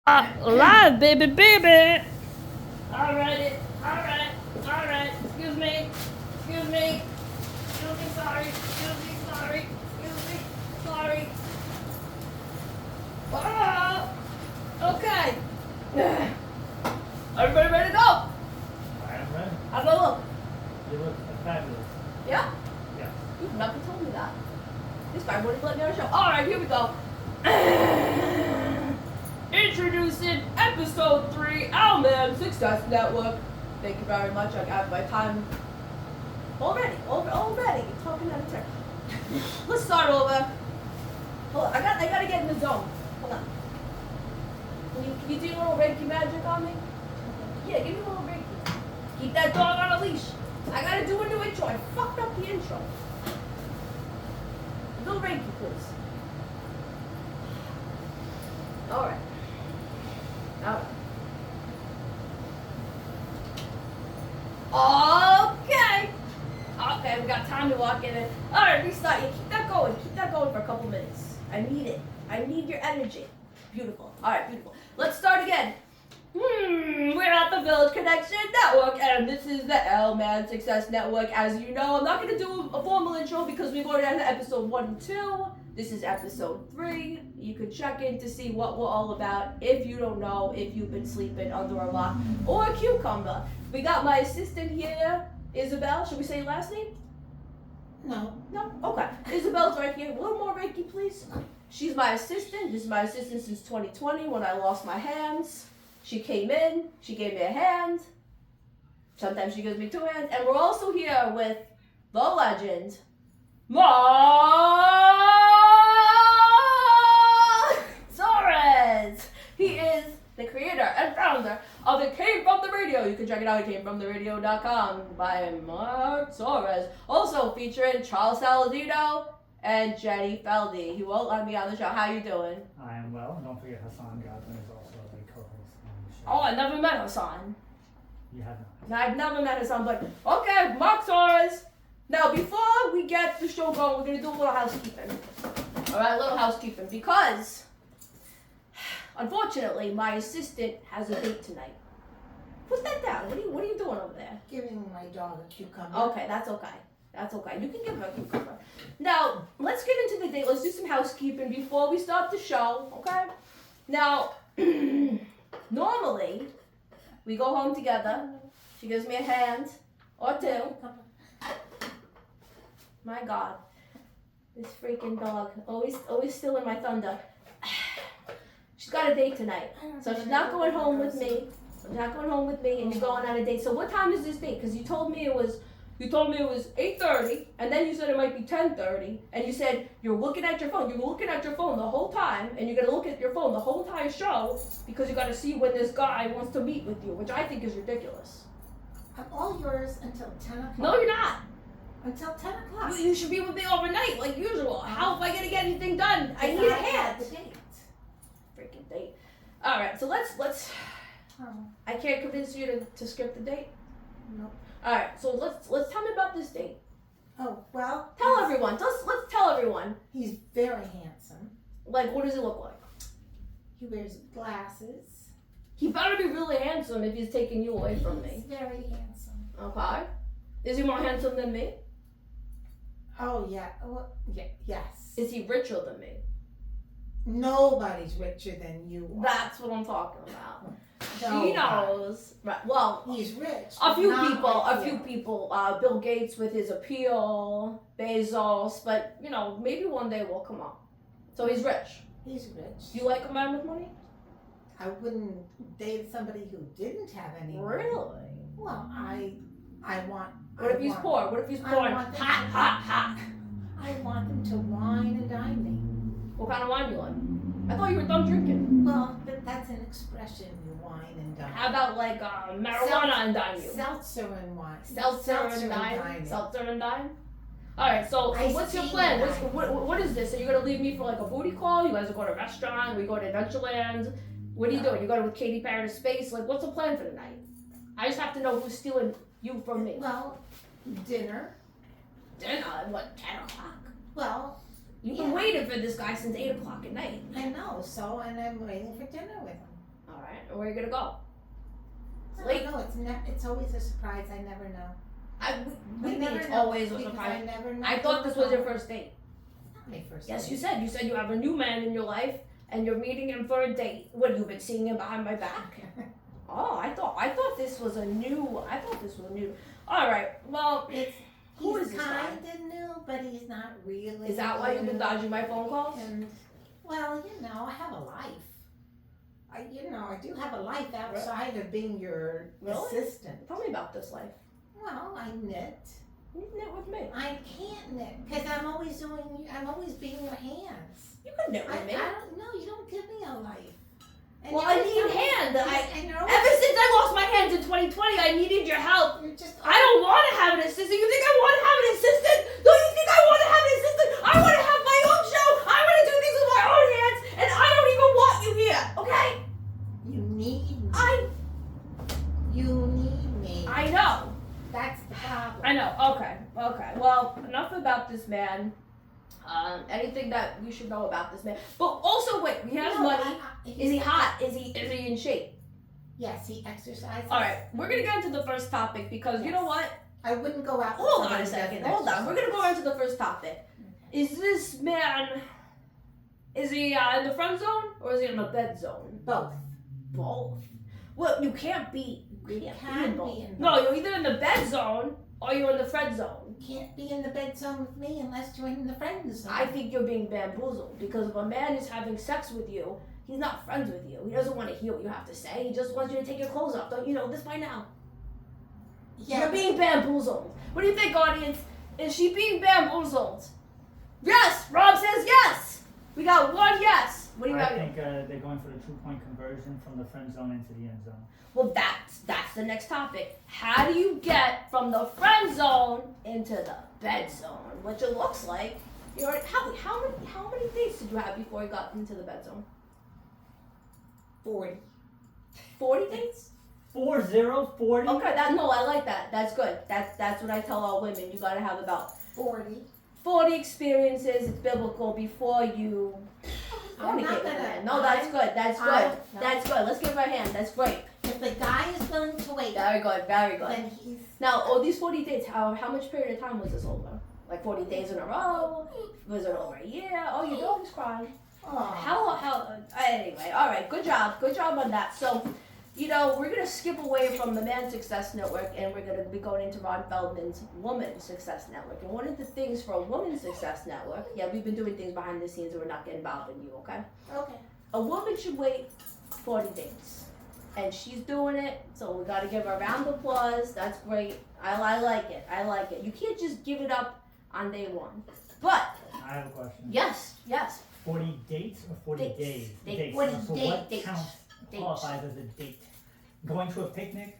Live, baby, baby. Alright, alright. Excuse me, sorry. Okay. Everybody ready to go? I am ready. How's it look? You look fabulous. Yeah? Yes. You've never told me that. This guy wouldn't let me on the show. Alright, here we go. Introducing episode 3, Owlman Success Network. Thank you very much. I got my time already. Talking out of turn. Let's start over. Hold on, I gotta get in the zone. Hold on. Can you do a little Reiki magic on me? Yeah, give me a little Reiki. Keep that dog on a leash. I gotta do a new intro. I fucked up the intro. A little Reiki, please. Alright. Okay, we got time to walk in it. Alright, restart. You keep that going. Keep that going for a couple minutes. I need it. I need your energy. Beautiful. Alright, beautiful. Let's start again. We're at the Village Connection Network, and this is the Owlman Success Network. As you know, I'm not going to do a formal intro because we've already had episode 1 and 2. This is episode 3. You can check in to see what we're all about if you don't know, if you've been sleeping under a rock or a cucumber. We got my assistant here, Isabel. Should we say your last name? No. No? Okay. Isabel's right here. A little more Reiki, please. She's my assistant. This is my assistant since 2020 when I lost my hands. She came in. She gave me a hand. Sometimes she gives me 2 hands. And we're also here with the legend, Mark Torres. He is the creator and founder of It Came From The Radio. You can check it out at camefromtheradio.com by Mark Torres. Also featuring Charles Saladino and Jenny Feldy. He won't let me on the show. How you doing? I am well. And don't forget Hassan Godwin is also a co-host on the show. Oh, I never met Hassan. You have not. No, I've never met Hassan, but okay, Mark Torres. Now, before we get the show going, we're going to do a little housekeeping. Alright, little housekeeping. Because, unfortunately, my assistant has a date tonight. Put that down. What are you doing over there? Giving my dog a cucumber. Okay, that's okay. That's okay. You can give her a cucumber. Now, let's get into the date. Let's do some housekeeping before we start the show, okay? Now, normally, we go home together. She gives me a hand or 2. My God, this freaking dog, always stealing my thunder. She's got a date tonight, so she's not going home with me. She's not going home with me, and you're going on a date. So what time is this date? Because you told me it was 8:30, and then you said it might be 10:30, and you said you're looking at your phone. You're looking at your phone the whole time, and you're gonna look at your phone the whole entire show because you got to see when this guy wants to meet with you, which I think is ridiculous. I'm all yours until 10 o'clock. No, you're not. Until 10 o'clock. You should be with me overnight, like usual. How am I gonna get anything done? I need a hand. The date. Freaking date. All right, so let's. Oh, I can't convince you to skip the date. no. All right, so let's tell me about this date. Oh, well. Tell everyone. Let's tell everyone. He's very handsome. Like, what does he look like? He wears glasses. He better be really handsome if he's taking you away from me. He's very handsome. Okay. Is he more handsome than me? Oh, yeah. Oh, yeah. Yes. Is he richer than me? Nobody's richer than you are. That's what I'm talking about. She Nobody. knows. Right. Well, He's rich. a few not people, like you. Bill Gates with his appeal, Bezos, but maybe one day will come up. So he's rich. He's rich. You like a man with money? I wouldn't date somebody who didn't have any money. Really? Well, I want. What if he's poor? What if he's poor and want them hot? I want them to wine and dine me. What kind of wine you like? I thought you were done drinking. Well, but that's an expression, you wine and dine. How about like marijuana and dine you? Seltzer and wine. Seltzer and dine? dining. Seltzer and dine? Alright, so Iced what's your tea plan? and What is this? Are you going to leave me for like a booty call? You guys are going to a restaurant? We go to Adventureland? What are you doing? You going with Katy Perry to space? Like, what's the plan for the night? I just have to know who's stealing you from me. Well, dinner. Dinner at what, 10 o'clock? Well, You've been waiting for this guy since 8 o'clock at night. I know, so, and I'm waiting for dinner with him. Where are you gonna go? I don't know. It's always a surprise. I never know. We I never it's know always a because surprise. I never know. I thought this was your first date. Not my first. Yes, date. you said. You said you have a new man in your life, and you're meeting him for a date. What, you've been seeing him behind my back? Oh, I thought this was a new. All right. Well, who is He's this guy? kind of new, but he's not really. Is that why you've been new. dodging my phone calls? And, well, I have a life. I do have a life outside of being your Really? assistant. Tell me about this life. Well, I knit. You knit with me. I can't knit because I'm always being your hands. You can knit I with me. don't know. You don't give me a life. And Well, you're I always need telling me- hand. and you're always- Ever since I lost my hands in 2020, I needed your help. You're just. I don't want to have an assistant. You think I want to have an assistant? Don't you think I want to have an assistant? I want to have my own show. I want to do things with my own hands, and I don't even want you here. Okay? You need me. I You need me. know. That's the problem. I know. Okay. Well, enough about this man. Anything that we should know about this man? But also, wait. He has money. Is he hot? Is he in shape? Yes, he exercises. All right. We're gonna get into the first topic because you know what? I wouldn't go out. with Hold on somebody a who second. doesn't Hold on. We're gonna go exercise. into the first topic. Is this man? Is he in the front zone or is he in the bed zone? Both. Both. Well, you can't be. You can't can be in be both. in No, both. you're either in the bed zone or you're in the friend zone. You can't be in the bed zone with me unless you're in the friend zone. I think you're being bamboozled because if a man is having sex with you, he's not friends with you. He doesn't want to hear what you have to say. He just wants you to take your clothes off. Don't you know this by now? Yeah, You're being bamboozled. What do you think, audience? Is she being bamboozled? Yes! Rob says yes! We got one yes. What do you I got? think they're going for the 2-point conversion from the friend zone into the end zone. Well, that's the next topic. How do you get from the friend zone into the bed zone? Which it looks like you already. How many dates did you have before you got into the bed zone? 40. 40 dates? 40. Okay, I like that. That's good. That's what I tell all women. You gotta have about 40. 40 experiences. It's biblical before you I'm fornicate not with a gonna. man. No, that's good. That's good. No. That's good. Let's give her a hand. That's great. If the guy is willing to wait, Very good. Very good. then he's. Now, all these 40 dates, how much period of time was this over? Like 40 days in a row? Was it over a year? Oh, your dog is crying. Oh. Anyway, all right, good job on that. So, we're going to skip away from the Man Success Network and we're going to be going into Ron Feldman's Woman Success Network. And one of the things for a Woman Success Network, we've been doing things behind the scenes and we're not getting involved in you, okay? Okay. A woman should wait 40 days. And she's doing it, so we got to give her a round of applause. That's great. I like it. You can't just give it up on day one. But, I have a question. yes. 40 dates or 40 Dates. days? Dates. What So is what dates? counts Dates. qualifies as a date? Going to a picnic?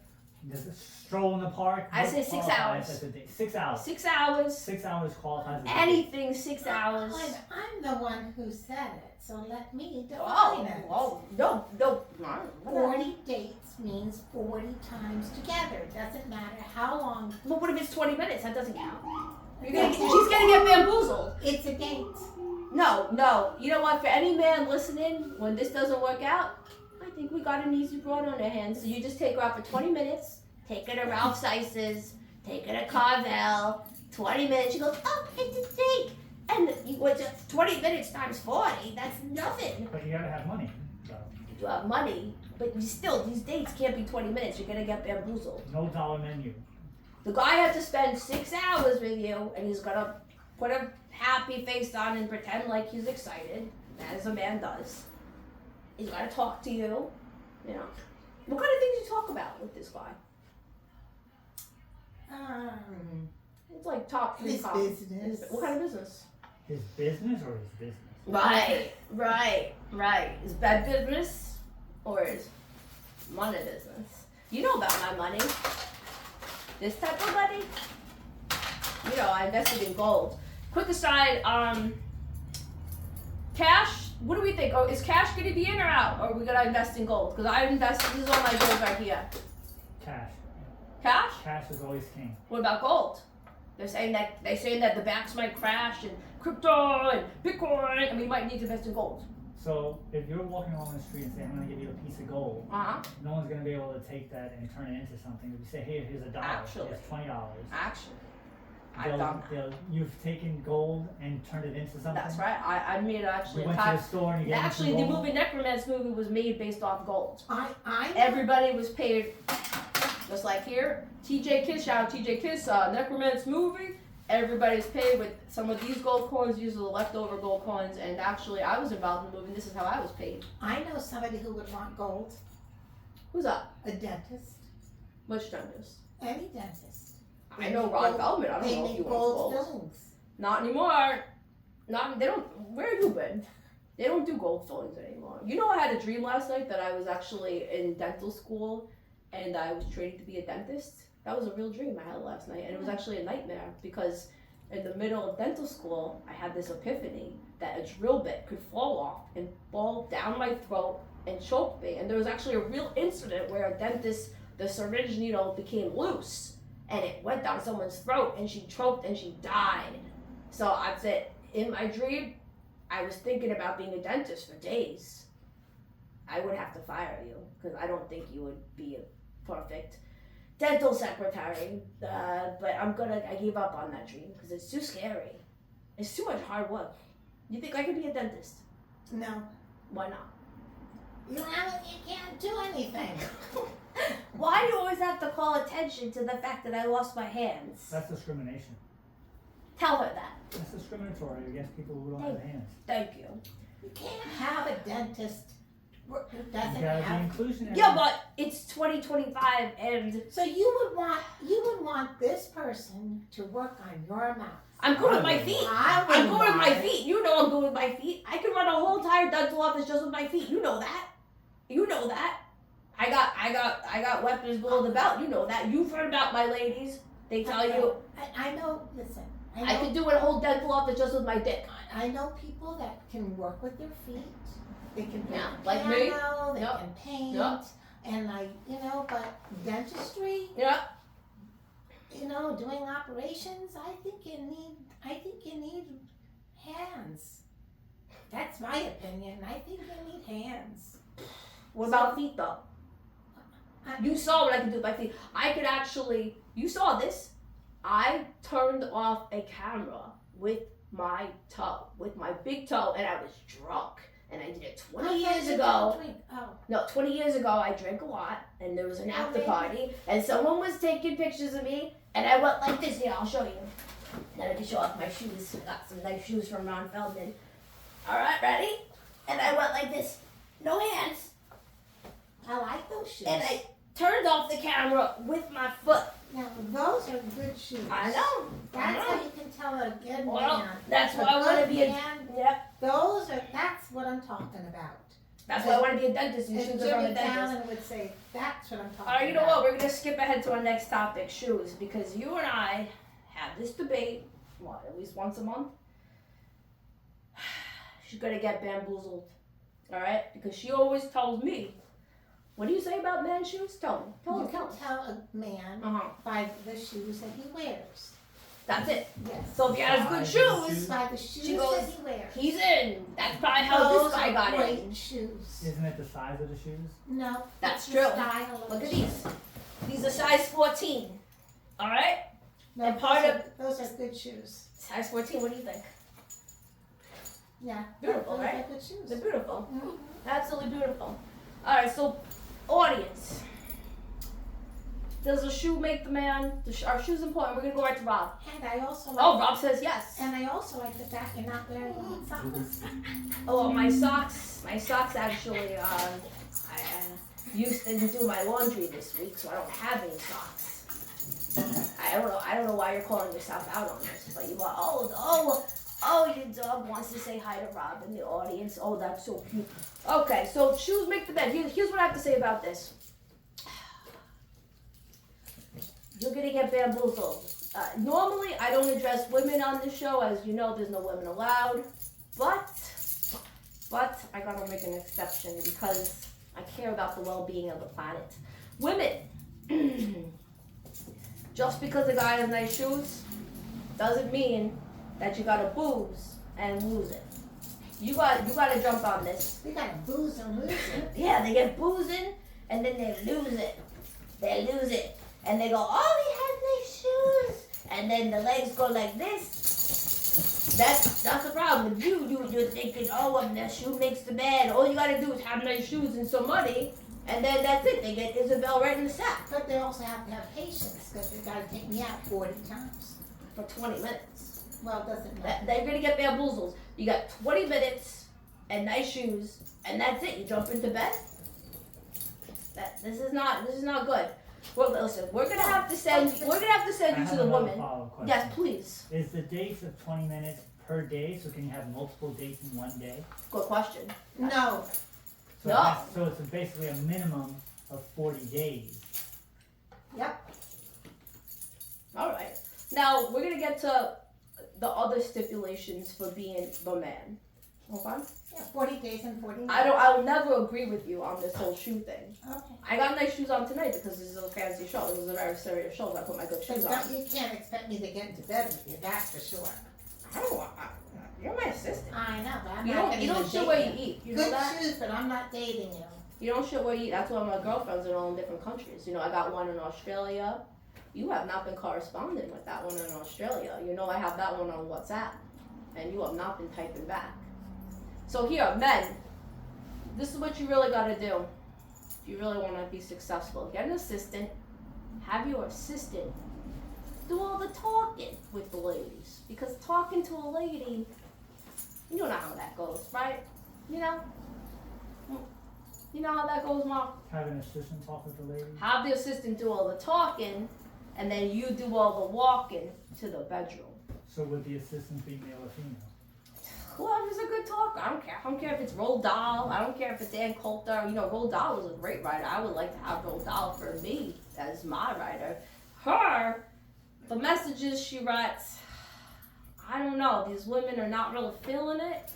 Does a stroll in the park? I What say 6 qualifies hours. As a date? 6 hours. 6 hours. 6 hours qualifies as a date. Anything 6 hours. I'm the one who said it, so let me define Oh, it. no. 40 dates means 40 times together. Doesn't matter how long. But what if it's 20 minutes? That doesn't count. She's gonna get bamboozled. It's a date. No. You know what? For any man listening, when this doesn't work out, I think we got an easy broad on our hands. So you just take her out for 20 minutes, take her to Ralph Seiss's, take her to Carvel, 20 minutes. She goes, oh, it's a date. And what's 20 minutes times 40? That's nothing. But you gotta have money. So You have money, but you still, these dates can't be 20 minutes. You're gonna get bamboozled. no dollar menu. The guy has to spend 6 hours with you, and he's gonna put a happy face on and pretend like he's excited, as a man does. He's gotta talk to you, What kind of things you talk about with this guy? It's like top 3 His comments. business. What kind of business? His business or his business? Right. Is bed business or is money business? You know about my money. This type of money. I invested in gold. Quick aside, cash, what do we think? Oh, is cash gonna be in or out? Or are we gonna invest in gold? Because I invested, this is all my gold right here. Cash. Cash? Cash is always king. What about gold? They're saying that the banks might crash and crypto and Bitcoin, and we might need to invest in gold. So if you're walking along the street and say, I'm gonna give you a piece of gold, Uh-huh. no one's gonna be able to take that and turn it into something. If you say, hey, here's $1, Actually. here's $20. Actually, I've done that. You've taken gold and turned it into something? That's right. I made You actually a went to the store and you gave Actually, me the some gold? movie Necromancer movie was made based off gold. I Everybody was paid, just like here. TJ Kiss, shout out TJ Kiss, Necromancer movie. Everybody's paid with some of these gold coins. These are the leftover gold coins, and actually, I was involved in the movie. And this is how I was paid. I know somebody who would want gold. Who's up? A dentist. Which dentist? Any dentist. I know Ron Feldman. I don't They know if make you want gold gold. fillings. Not anymore. Not they don't. Where have you been? They don't do gold fillings anymore. You know, I had a dream last night that I was actually in dental school, and I was training to be a dentist. That was a real dream I had last night, and it was actually a nightmare because in the middle of dental school, I had this epiphany that a drill bit could fall off and fall down my throat and choke me. And there was actually a real incident where a dentist, the syringe needle became loose, and it went down someone's throat, and she choked and she died. So I said, in my dream, I was thinking about being a dentist for days. I would have to fire you because I don't think you would be a perfect dental secretary. But I gave up on that dream because it's too scary. It's too much hard work. You think I could be a dentist? No. Why not? You can't do anything. Why do you always have to call attention to the fact that I lost my hands? That's discrimination. Tell her that. That's discriminatory against people who don't have hands. Thank you. You can't have a dentist who You doesn't gotta be have. inclusionary. Yeah, but it's 2025 and So you would want this person to work on your mouth. I'm good with my feet. I I'm good with my want it. feet. You know I'm good with my feet. I could run a whole entire dental office just with my feet. You know that. You know that. I got weapons below the belt. You know that. You've heard about my ladies. They tell you I know. Listen. I could do a whole dental office just with my dick. I know people that can work with their feet. They can play Yeah, the like me. piano. They Yep. can paint. Yep. And but dentistry. Yeah. Doing operations. I think you need hands. That's my opinion. I think you need hands. What about feet though? You saw what I could do with my feet. I could actually. You saw this. I turned off a camera with my toe, with my big toe, and I was drunk. And I did it 20 years ago. No, 20 years ago, I drank a lot, and there was an after party, and someone was taking pictures of me, and I went like this. Here, I'll show you. Then I can show off my shoes. I got some nice shoes from Ron Feldman. All right, ready? And I went like this. No hands. I like those shoes. And I turned off the camera with my foot. Now those are good shoes. I know. That's how you can tell a good Well, man. that's A why I want to good be a. man, Yep. That's what I'm talking about. That's why I want to be a dentist. And And shoes are from a Jimmy dentist. Fallon would say, that's what I'm talking All right, you know about. what? We're gonna skip ahead to our next topic, shoes, because you and I have this debate. What, at least once a month? She's gonna get bamboozled. All right, because she always tells me. What do you say about men's shoes? Tell me. Tell You me. Tell can me. tell a man Uh-huh. by the shoes that he wears. That's it. Yes. So if he has good shoes, By the shoes She goes, that he wears. he's in. That's probably how Those this guy are got great in. shoes. Isn't it the size of the shoes? No. That's it's the true. style of Look the at shoes. these. These are size 14. All right, No, And part those are good shoes. size 14. What do you think? Yeah. Beautiful, those right? are good shoes. They're beautiful. Mhm. Absolutely beautiful. All right, so audience. Does a shoe make the man? Are shoes important? We're gonna go right to Rob. And I also like. Oh, Rob says yes. And I also like the fact you're not wearing any socks. Oh, my socks. My socks actually. I used to do my laundry this week, so I don't have any socks. I don't know why you're calling yourself out on this, but you are. Oh, your dog wants to say hi to Rob in the audience. Oh, that's so cute. Okay, so shoes make the bed. Here's what I have to say about this. You're gonna get bamboozled. Normally, I don't address women on this show. As you know, there's no women allowed. But I gotta make an exception because I care about the well-being of the planet. Women, just because a guy has nice shoes doesn't mean that you gotta booze and lose it. You gotta jump on this. We gotta booze and lose it. Yeah, they get boozing and then they lose it. They lose it. And they go, oh, he has nice shoes. And then the legs go like this. That's the problem. With you're thinking, oh, well, the shoe makes the man. All you gotta do is have nice shoes and some money. And then that's it. They get Isabel right in the sack But they also have to have patience because they gotta take me out 40 times. for 20 minutes. Well, it doesn't matter. They're gonna get bamboozled. You got 20 minutes and nice shoes, and that's it. You jump into bed. This is not good. Well, listen, we're gonna have to send you to the woman. Follow-up question. Yes, please. Is the dates of 20 minutes per day, so can you have multiple dates in one day? Good question. No. So, No. so it's basically a minimum of 40 days. Yep. All right. Now we're gonna get to the other stipulations for being the man. Okay. Yeah, 40 days and 40 nights. I will never agree with you on this whole shoe thing. Okay. I got nice shoes on tonight because this is a fancy show. This is a very serious show, so I put my good But shoes on. you can't expect me to get into bed with you, that's for sure. I don't want. You're my assistant. I know, but I'm You not don't. gonna You don't even shit date where you. you eat. You know Good that. shoes, but I'm not dating you. You don't shit where you eat. That's why my girlfriends are all in different countries. You know, I got one in Australia. You have not been corresponding with that one in Australia. You know, I have that one on WhatsApp, and you have not been typing back. So here, men, this is what you really got to do. If you really want to be successful, get an assistant. Have your assistant do all the talking with the ladies, because talking to a lady, you know how that goes, right? You know how that goes, Mom? Have an assistant talk with the lady? Have the assistant do all the talking, and then you do all the walking to the bedroom. So would the assistant be male or female? Whoever's a good talker, I don't care. I don't care if it's Roald Dahl. I don't care if it's Ann Coulter. You know, Roald Dahl was a great writer. I would like to have Roald Dahl for me as my writer. Her, the messages she writes, I don't know. These women are not really feeling it,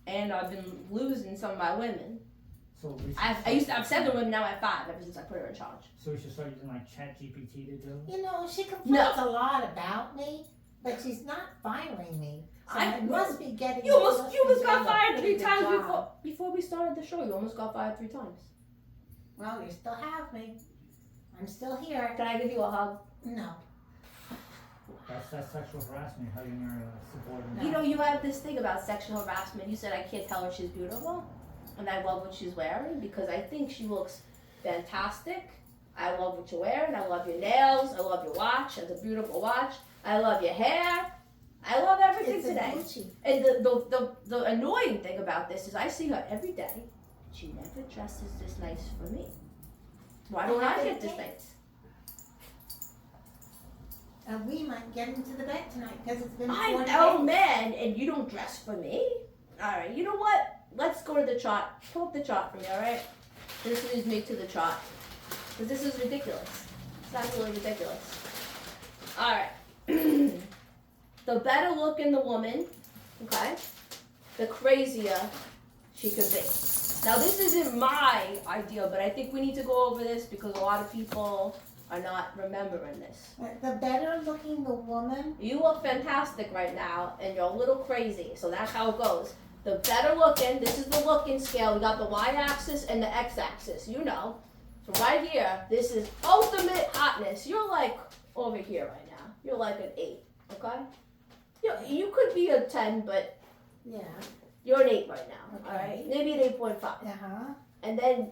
and I've been losing some of my women. So we should I used to have 7 women, now I have 5 ever since I put her in charge. So we should start using like ChatGPT to do it? You know, she complains a lot about me, but she's not firing me. So I must be getting. You almost got doing a fired 3 pretty good times job. before we started the show. You almost got fired 3 times. Well, you still have me. I'm still here. Can I give you a hug? No. That's sexual harassment, hugging your subordinate. You know, you have this thing about sexual harassment. You said I can't tell her she's beautiful, and I love what she's wearing because I think she looks fantastic. I love what you're wearing. I love your nails. I love your watch. It's a beautiful watch. I love your hair. I love everything It's a today. Gucci. And the annoying thing about this is I see her every day. She never dresses this nice for me. Why don't I get this nice? And we might get into the bed tonight because it's been 40 I'm days. an old man and you don't dress for me? Alright, you know what? Let's go to the chart. Pull up the chart for me, alright? This leads me to the chart. Because this is ridiculous. It's absolutely ridiculous. Alright. The better looking the woman, okay, the crazier she could be. Now this isn't my idea, but I think we need to go over this because a lot of people are not remembering this. The better looking the woman, You look fantastic right now, and you're a little crazy, so that's how it goes. The better looking, this is the looking scale. We got the y-axis and the x-axis, you know. So right here, this is ultimate hotness. You're like over here right now. You're like an 8, okay? You could be a 10, but yeah. you're an 8 right now, Okay. alright? Maybe an 8.5. Uh-huh. And then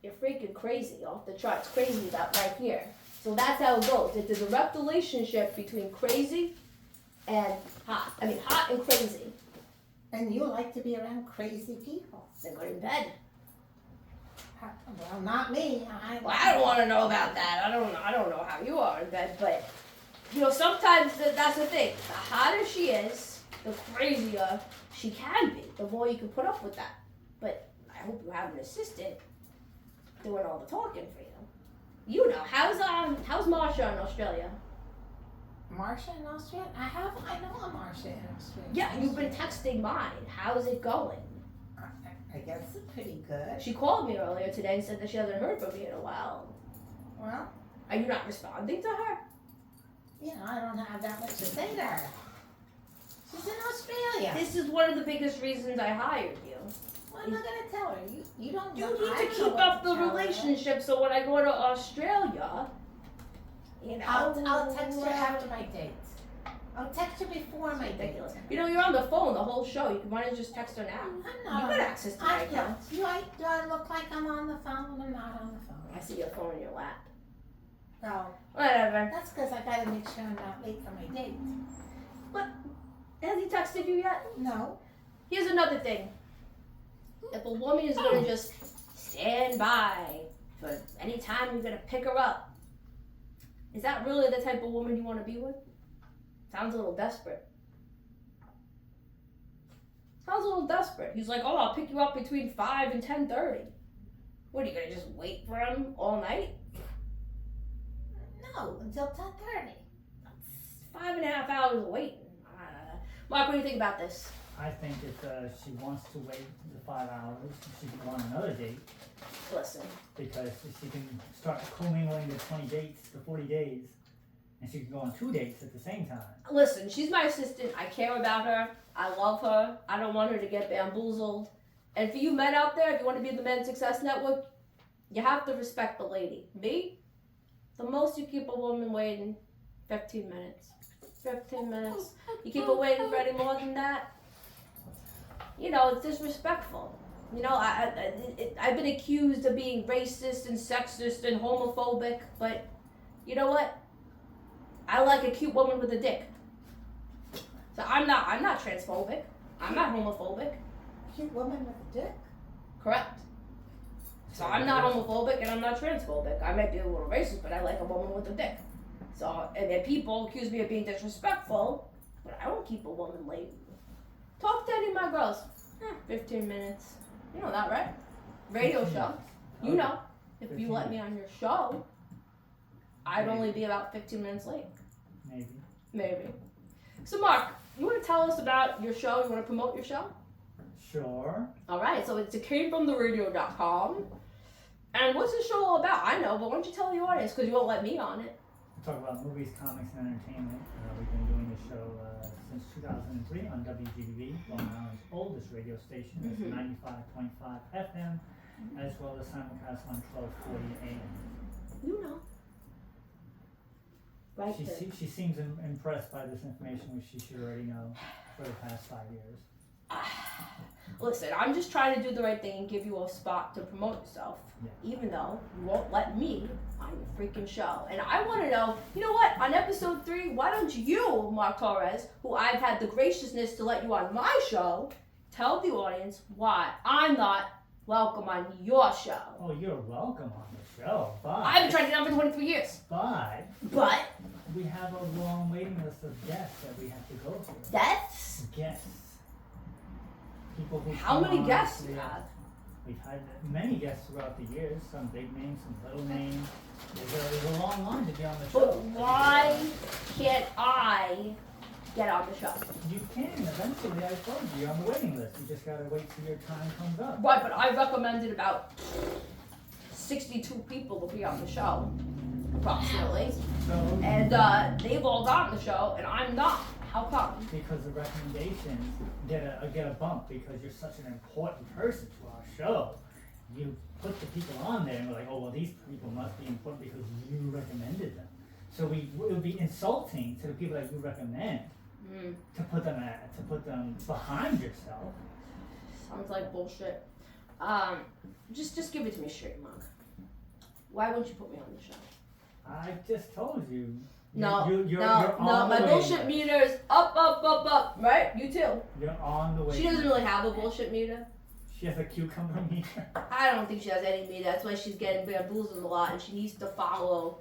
you're freaking crazy off the charts. Crazy about right here. So that's how it goes. It's a direct relationship between crazy and hot. I mean, hot and crazy. And you like to be around crazy people. They go to bed. Well, not me. Well, I don't want to know about that. I don't know how you are in bed, but you know, sometimes that's the thing. The hotter she is, the crazier she can be. The more you can put up with that. But I hope you have an assistant doing all the talking for you. You know, how's Marsha in Australia? Marsha in Australia? I know a Marsha in Australia. Yeah, you've been texting mine. How's it going? I guess it's pretty good. She called me earlier today and said that she hasn't heard from me in a while. Well, Are you not responding to her? you know, I don't have that much to say to her. She's in Australia. This is one of the biggest reasons I hired you. Well, I'm not gonna tell her. You don't You know. need I to don't know keep what up to the tell her. relationship so when I go to Australia, you know. I'll text her after my date. I'll text her before my date. Ridiculous. You know, you're on the phone the whole show. You might as well just text her now. I'm You not. got access to my account. Do I look like I'm on the phone when I'm not on the phone? I see your phone in your lap. No. Whatever. That's because I gotta make sure I'm not late for my date. Has he texted you yet? No. Here's another thing. If a woman is gonna just stand by for any time you're gonna pick her up, is that really the type of woman you want to be with? Sounds a little desperate. Sounds a little desperate. He's like, oh, I'll pick you up between 5 and 10:30. What, are you gonna just wait for him all night? No, until 10:30. 5.5 hours of waiting. Mark, what do you think about this? I think if she wants to wait the 5 hours, she can go on another date Listen, because she can start commingling the 20 dates to 40 days, and she can go on 2 dates at the same time. listen, she's my assistant. I care about her. I love her. I don't want her to get bamboozled. And for you men out there, if you want to be in the Men's Success Network, you have to respect the lady. Me, the most you keep a woman waiting, 15 minutes. 15 minutes. You keep her waiting for any more than that, you know, it's disrespectful. You know, I've been accused of being racist and sexist and homophobic, but you know what? I like a cute woman with a dick. So I'm not transphobic. I'm not homophobic. Cute woman with a dick? Correct. So I'm not homophobic and I'm not transphobic. I might be a little racist, but I like a woman with a dick. So, and then people accuse me of being disrespectful, but I don't keep a woman late. Talk to any of my girls. 15 minutes. You know that, right? Radio 15 show. minutes. You Okay. know. If you 15 let me on your show, I'd only be about 15 minutes late. Maybe. Maybe. So, Mark, you want to tell us about your show? You want to promote your show? Sure. All right, so it's camefromtheradio.com. And what's the show all about? I know, but why don't you tell the audience, because you won't let me on it. We talk about movies, comics, and entertainment. We've been doing this show since 2003 on WGBV, Long Island's oldest radio station. It's 95.5 FM, as well as simulcast on 1240 AM. You know. Right there. She seems impressed by this information, which she should already know for the past 5 years. Listen, I'm just trying to do the right thing and give you a spot to promote yourself, even though you won't let me on your freaking show. And I want to know, you know what, on episode 3, why don't you, Mark Torres, who I've had the graciousness to let you on my show, tell the audience why I'm not welcome on your show. Oh, you're welcome on the show, but I've been trying to get on for 23 years. But we have a long waiting list of guests that we have to go through. That's Guests. People who how come many on guests to you the- have. We've had many guests throughout the years, some big names, some little names. There's a long line to be on the show. But why can't I get on the show? You can, eventually, I told you, you're on the waiting list. You just gotta wait till your time comes up. Right, but I recommended about 62 people to be on the show, approximately. So, And they've all got on the show, and I'm not. How come? because the recommendations get a bump because you're such an important person to our show. You put the people on there and we're like, oh, well, these people must be important because you recommended them. So it would be insulting to the people that you recommend to put them behind yourself. Sounds like bullshit. Just give it to me straight, Mark. Why won't you put me on the show? I just told you. No, you're no, on my the bullshit waiting list. meter is up, right? You too. You're on the waiting She doesn't list. really have a bullshit meter. She has a cucumber meter. I don't think she has any meter. That's why she's getting bamboozled a lot, and she needs to follow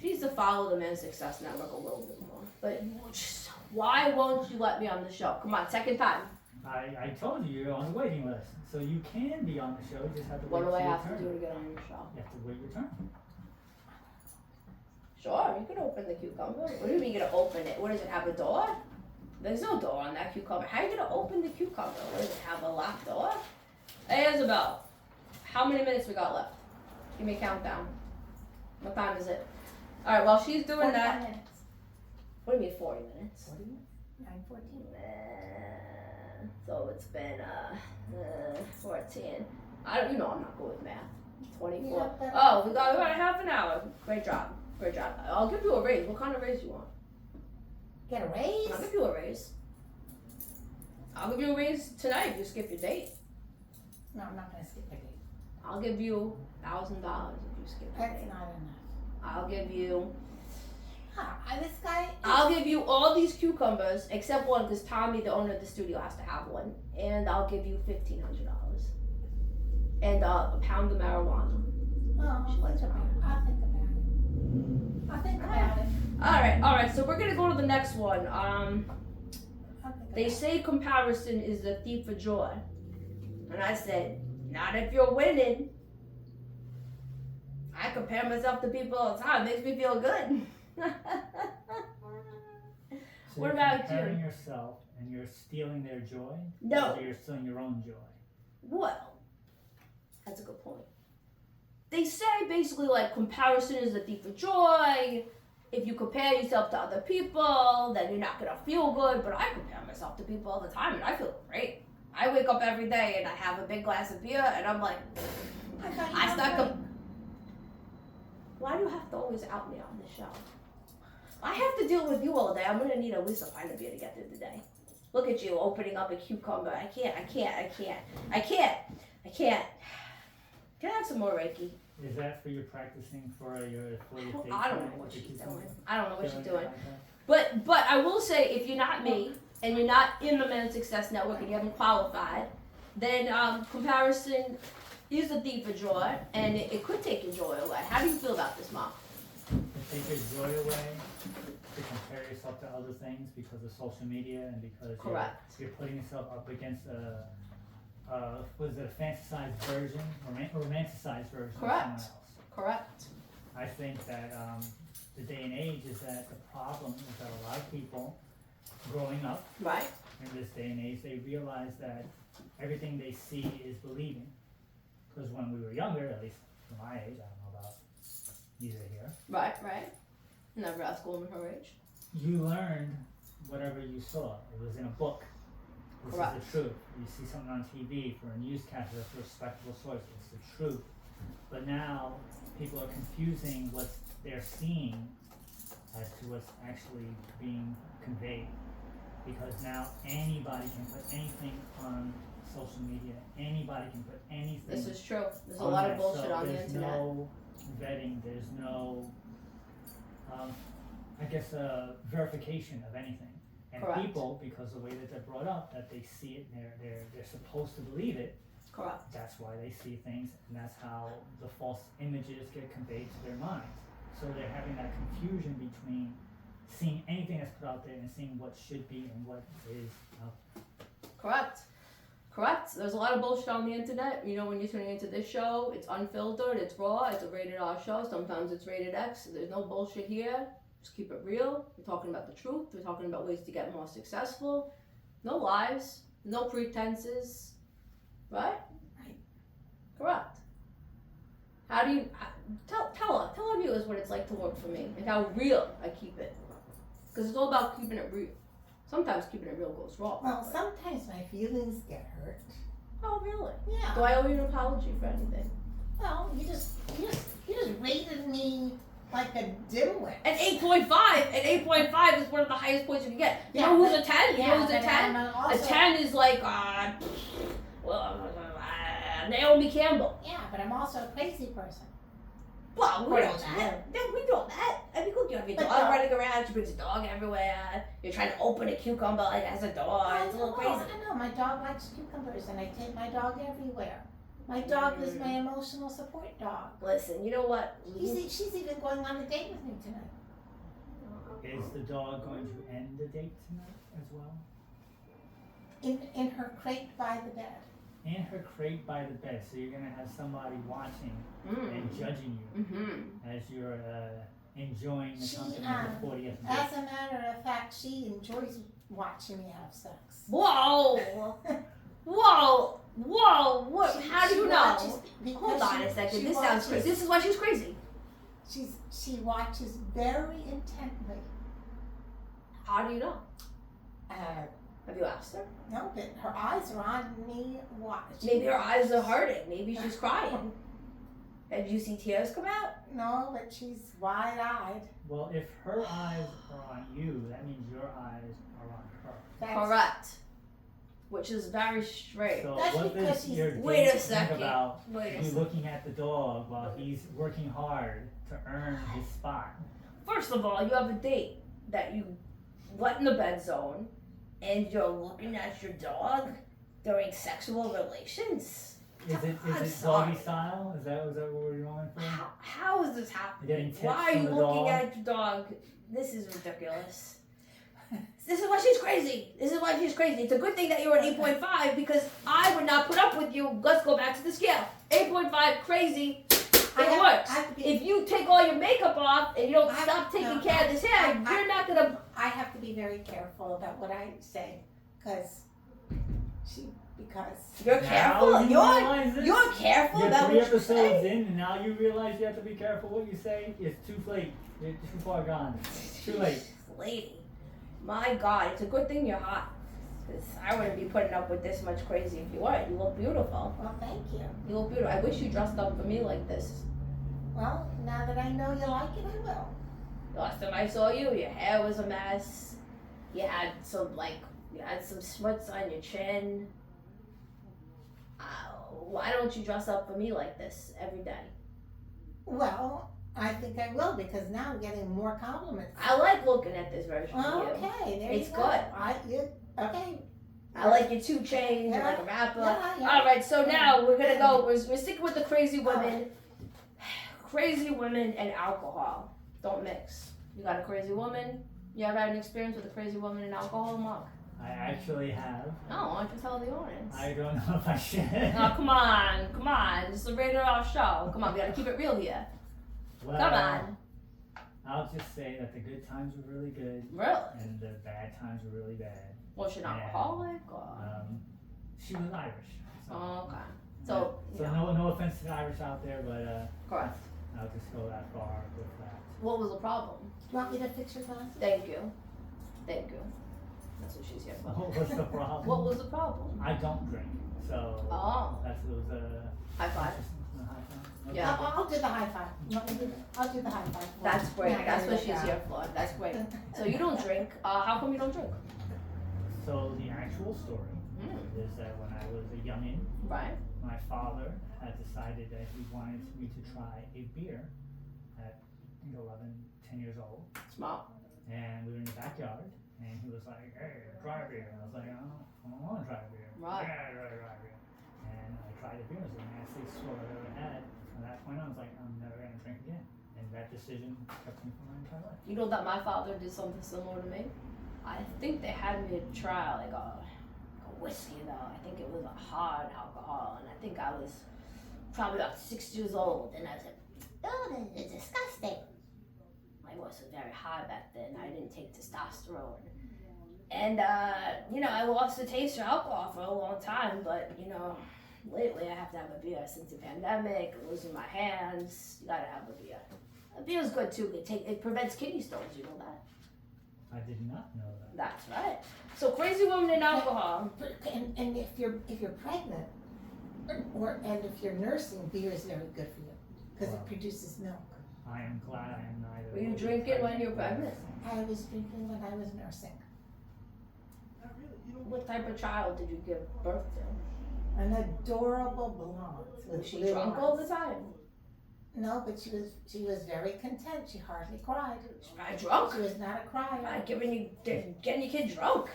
the Men's Success Network a little bit more. But just, why won't you let me on the show? Come on, second time. I told you you're on the waiting list, so you can be on the show. You just have to What wait do I till your have turn. to do to get on your show? You have to wait your turn. Sure, you can open the cucumber. What do you mean you're gonna open it? What does it have, a door? There's no door on that cucumber. How are you gonna open the cucumber? What does it have, a locked door? Hey Isabel, how many minutes we got left? Give me a countdown. What time is it? Alright, while she's doing that, 45 minutes. what do you mean 40 minutes? 40 minutes? 9:14. So it's been 14. I don't. You know I'm not good with math. 24. Yeah, but- Oh, we got about half an hour. Great job. Great job. I'll give you a raise. What kind of raise you want? Get a raise? I'll give you a raise. I'll give you a raise tonight if you skip your date. No, I'm not gonna skip a date. I'll give you $1,000 if you skip your That's date. not enough. I'll give you. This guy. I'll give you all these cucumbers except one because Tommy, the owner of the studio, has to have one, and I'll give you $1,500 and a pound of marijuana. Oh, I'll think about it. I'll think about it. All right. So we're gonna go to the next one. I'll think They about say comparison is the thief of joy, and I said, not if you're winning. I compare myself to people all the time. It makes me feel good. So What you're about comparing yourself and you're stealing their joy? No. Or you're stealing your own joy? Well, that's a good point. They say basically like comparison is the thief of joy. If you compare yourself to other people, then you're not gonna feel good. But I compare myself to people all the time, and I feel great. I wake up every day and I have a big glass of beer, and I'm like, I thought you I were start. right. Why do you have to always out me on the show? I have to deal with you all day. I'm gonna need at least a pint of beer to get through the day. Look at you opening up a cucumber. I can't. Can I have some more Reiki? Is that for you practicing for your date? I don't know tonight what with the she's cucumber? doing. I don't know what she's Feeling doing. like that? But I will say, if you're not me and you're not in the Men's Success Network and you haven't qualified, then comparison is a thief of joy, and it could take your joy away. How do you feel about this, Mom? To take your joy away, to compare yourself to other things because of social media and because Correct. you're putting yourself up against a fantasized version or romanticized version of Correct. someone else. Correct. I think that the day and age is that the problem is that a lot of people growing up Right. in this day and age, they realize that everything they see is believing. Because when we were younger, at least for my age, I don't know about either here, Right. Never ask a woman her age. you learned whatever you saw. It was in a book. This Correct. is the truth. You see something on TV for a newscaster, that's a respectable source. It's the truth. But now people are confusing what they're seeing as to what's actually being conveyed. Because now anybody can put anything on social media. Anybody can put anything. This is true. There's a on lot there. of bullshit So on the there's internet. no vetting. There's no, verification of anything. And Correct. people, because the way that they're brought up, that they see it and they're supposed to believe it. Correct. That's why they see things, and that's how the false images get conveyed to their minds. So they're having that confusion between seeing anything that's put out there and seeing what should be and what is out there. Correct. There's a lot of bullshit on the internet. You know, when you're tuning into this show, it's unfiltered, it's raw, it's a rated R show. Sometimes it's rated X. There's no bullshit here. Just keep it real. We're talking about the truth. We're talking about ways to get more successful. No lies. No pretenses. Right? Right. Correct. How do you tell our viewers what it's like to work for me and how real I keep it? Because it's all about keeping it real. Sometimes keeping it real goes wrong. Well, sometimes my feelings get hurt. Oh, really? Yeah. Do I owe you an apology for anything? Well, you just rated me like a dimwit. An 8.5 is one of the highest points you can get. You know who's a 10? You know who's a 10? A 10 is like Naomi Campbell. Yeah, but I'm also a crazy person. Well, we know According to that. We know that. I mean, look, you have your But dog no. running around. She brings a dog everywhere. You're trying to open a cucumber like as a dog. It's a little crazy. I know. My dog likes cucumbers, and I take my dog everywhere. My dog is my emotional support dog. Listen, you know what? She's even going on a date with me tonight. Is the dog going to end the date tonight as well? In her crate by the bed. In her crate by the bed, so you're gonna have somebody watching and judging you as you're enjoying the She, company of the 40th date. As a matter of fact, she enjoys watching me have sex. Whoa! What? How do you know? Hold on a second. This sounds crazy. This is why she's crazy. She watches very intently. How do you know? Have you asked her? No, but her eyes are on me. What? Maybe her eyes are hurting. Maybe she's crying. Did you see tears come out? No, but she's wide-eyed. Well, if her eyes are on you, that means your eyes are on her. That's, Correct. Which is very strange. So That's what because does he's- your Wait date a second. think about Wait a you second. looking at the dog while he's working hard to earn his spot? First of all, you have a date that you went in the bed zone and you're looking at your dog during sexual relations? Is I'm it sorry. doggy style? Is that what you're going for? How is this happening? You're getting tips Why are from you the looking dog? at your dog? This is ridiculous. This is why she's crazy. This is why she's crazy. It's a good thing that you're at 8.5 because I would not put up with you. Let's go back to the scale. 8.5, crazy. I It have- works. I have to be- If you take all your makeup off and you don't I- stop taking no, care of this hair, I- you're not gonna. I have to be very careful about what I say, because You're Now careful. you You're realize this? you're careful You're about 3 what you episodes say. in, and now you realize you have to be careful what you say. It's too late. You're too far gone. Too late. Lady, my God, it's a good thing you're hot. 'Cause I wouldn't be putting up with this much crazy if you weren't. You look beautiful. well, thank you. You look beautiful. I wish you dressed up for me like this. Well, now that I know you like it, I will. The last time I saw you, your hair was a mess. You had some smuts on your chin. Why don't you dress up for me like this every day? Well, I think I will, because now I'm getting more compliments. I like looking at this version of you. Okay, there It's you go. good. Okay. I like your 2 chains. Yeah. I like a rapper. Yeah. All right, so now we're gonna go. We're sticking with the crazy women. Crazy women and alcohol don't mix. You got a crazy woman? You ever had an experience with a crazy woman and alcohol, Mark? I actually have. No, why don't you tell the audience? I don't know if I should. Oh, come on. It's the rated R show. Come on, we gotta keep it real here. Well, Come on. I'll just say that the good times were really good, Really? and the bad times were really bad. Was she an alcoholic or? She was Irish. So, Oh, okay. So, so yeah. no offense to the Irish out there, but Correct. I'll just go that far with that. What was the problem? Do you want me to fix your glasses? Thank you. That's what she's here for. What was the problem? What was the problem? I don't drink, so Oh, that was a high five. Okay. Yeah. I'll do the high five. You want me to do that? I'll do the high five. That's great. Yeah, That's there what you she's go. here for. That's great. So you don't drink. How come you don't drink? So the actual story is that when I was a youngin', Right. my father had decided that he wanted me to try a beer at I think 11, 10 years old. Smart. And we were in the backyard, and he was like, "Hey, try a beer." And I was like, I don't want to try a beer." Right. Yeah, try a beer. And I tried the beer. It was the nastiest swallow I've ever had. From that point on, I was like, I'm never going to drink again. And that decision kept me for my entire life. You know that my father did something similar to me. I think they had me try like a whiskey though. I think it was a hard alcohol, and I think I was probably about 6 years old, and I was like, "Oh, this is disgusting." My voice was very high back then. I didn't take testosterone, and I lost the taste for alcohol for a long time. But lately I have to have a beer since the pandemic. Losing my hands, you gotta have a beer. A beer's good too. It prevents kidney stones. You know that. I did not know that. That's right. So crazy woman and alcohol. And if you're pregnant, and if you're nursing, beer is very good for you, because Wow. it produces milk. I am glad I am neither. Were you of those drinking when you were types. pregnant? I was drinking when I was nursing. What type of child did you give birth to? An adorable blonde with Was she blue drunk eyes. all the time? No, but she was very content. She hardly cried. She probably drunk. She was not a crier. Right, getting your kid drunk.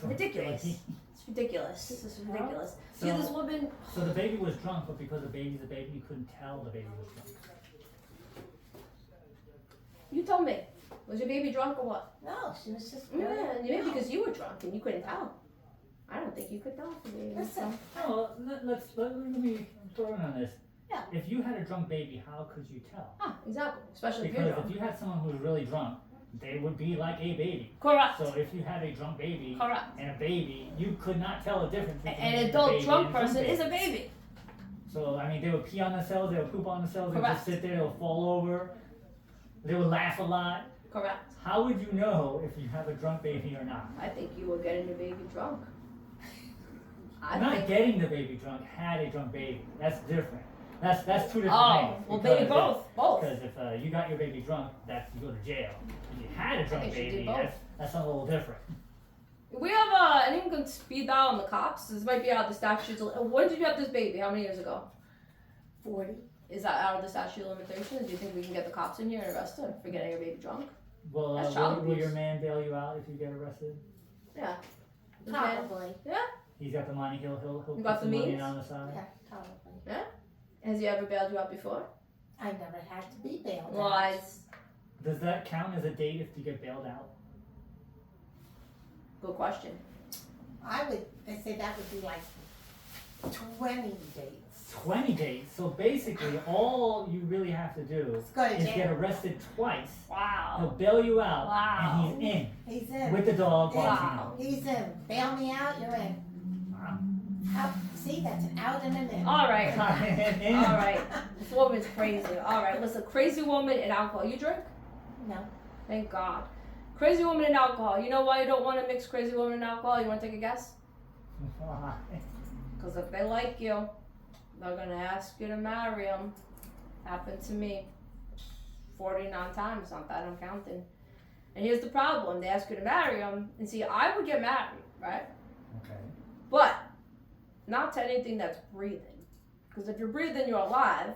Ridiculous. Drunk. It's ridiculous. This is ridiculous. So- See this woman. So the baby was drunk, but because the baby's a baby, you couldn't tell the baby was drunk. You told me. Was your baby drunk or what? No, she was just Yeah, very. maybe because you were drunk and you couldn't tell. I don't think you could tell the baby. Listen, Oh, let me throw in on this. Yeah. If you had a drunk baby, how could you tell? Exactly. Especially if you're Because drunk. if you had someone who was really drunk, they would be like a baby. Correct. So if you had a drunk baby Correct. and a baby, you could not tell the difference between An the adult baby drunk and a person baby. is a baby. So I mean, they would pee on themselves, they would poop on themselves, they would Correct. just sit there, they would fall over, they would laugh a lot. Correct. How would you know if you have a drunk baby or not? I think you were getting your baby drunk. Not getting the baby drunk, had a drunk baby. That's different. That's two different Oh, things. well, maybe both. Both. Because if you got your baby drunk, that's you go to jail. If you had a drunk think she did baby, both. that's a little different. We have anyone can speed dial on the cops. This might be out of the statute. When did you have this baby? How many years ago? 40. Is that out of the statute of limitations? Do you think we can get the cops in here and arrest her for getting her baby drunk? Well, That's child will your abuse. man bail you out if you get arrested? Yeah. Probably. He's got the money. He'll You put got some the money means? on the side. Yeah, probably. Has he ever bailed you out before? I never had to be bailed out. Lies. Does that count as a date if you get bailed out? Good question. They say that would be like 20 dates. 20 days. So basically, all you really have to do Let's go to is get jail. arrested twice. He'll Wow. bail you out, Wow. and he's in He's in. with the dog Wow. watching He's in. Bail me out, you're in. Out. See, that's an out and an in. All right. him. In. All right. This woman's crazy. All right. Listen, crazy woman and alcohol. You drink? No. Thank God. Crazy woman and alcohol. You know why you don't want to mix crazy woman and alcohol? You want to take a guess? Why? Because if they like you, they're going to ask you to marry them. Happened to me 49 times, not that I'm counting. And here's the problem. They ask you to marry them. And see, I would get married, right? Okay. But not to anything that's breathing. Because if you're breathing, you're alive.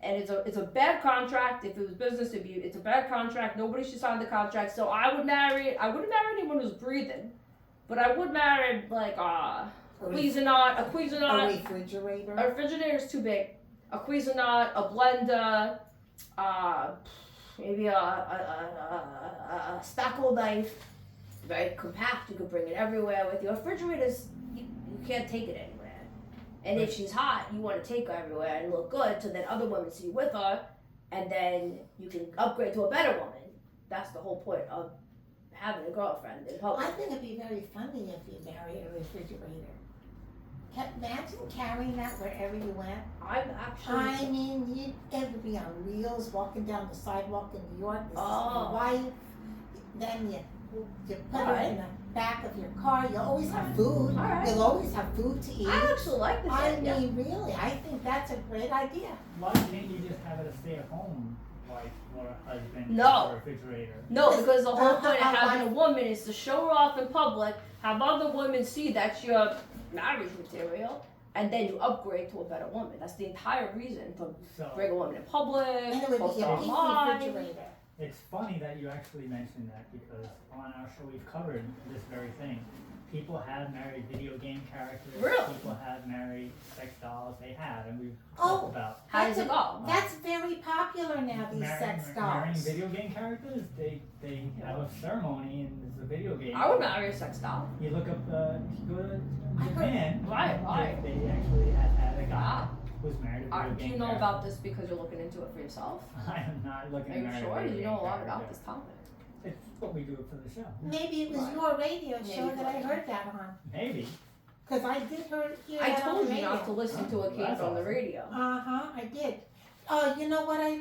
And it's a bad contract. If it was business, it's a bad contract. Nobody should sign the contract. So I wouldn't marry anyone who's breathing. But I would marry like a Cuisinart. A refrigerator. A refrigerator's too big. A Cuisinart, a blender, maybe a spackle knife. Very compact. You could bring it everywhere with you. A refrigerator's you can't take it anywhere. And if she's hot, you want to take her everywhere and look good, so then other women see you with her, and then you can upgrade to a better woman. That's the whole point of having a girlfriend in public. I think it'd be very funny if you married a refrigerator. Imagine carrying that wherever you went. I'm actually. I mean, it would be on wheels, walking down the sidewalk in New York. This is Oh. my wife. Then you put her Alright. in the back of your car. You always have food. Alright. You'll always have food to eat. I actually like this I idea. mean, really, I think that's a great idea. Why can't you just have it a stay-at-home wife or a husband No. or a refrigerator? No, because the whole point of I having a woman is to show her off in public, have other women see that you're marriage material, and then you upgrade to a better woman. That's the entire reason to So bring a woman in public, And it would post be her a pink online. refrigerator. it's funny that you actually mentioned that because on our show we've covered this very thing. People have married video game characters. Really? People have married sex dolls. They have, and we've Oh. talked about How does it go? That's very popular now, these sex marrying dolls. video game characters. They have a ceremony and there's a video game. I would marry a sex doll. You look up, if you go to I heard- Japan, Right. they actually have had a guy Wow. who's married a video Do game you know character. about this because you're looking into it for yourself? I am not looking Are to you marry sure? a video You game know a lot about character. this topic. It's what we do for the show. Maybe it was Right. your radio Maybe show that I so. heard that on. Maybe. Because I did hear I that on told the you not radio. to listen to Oh, it came that's from the awesome. radio. Uh-huh, I did. Oh, you know what I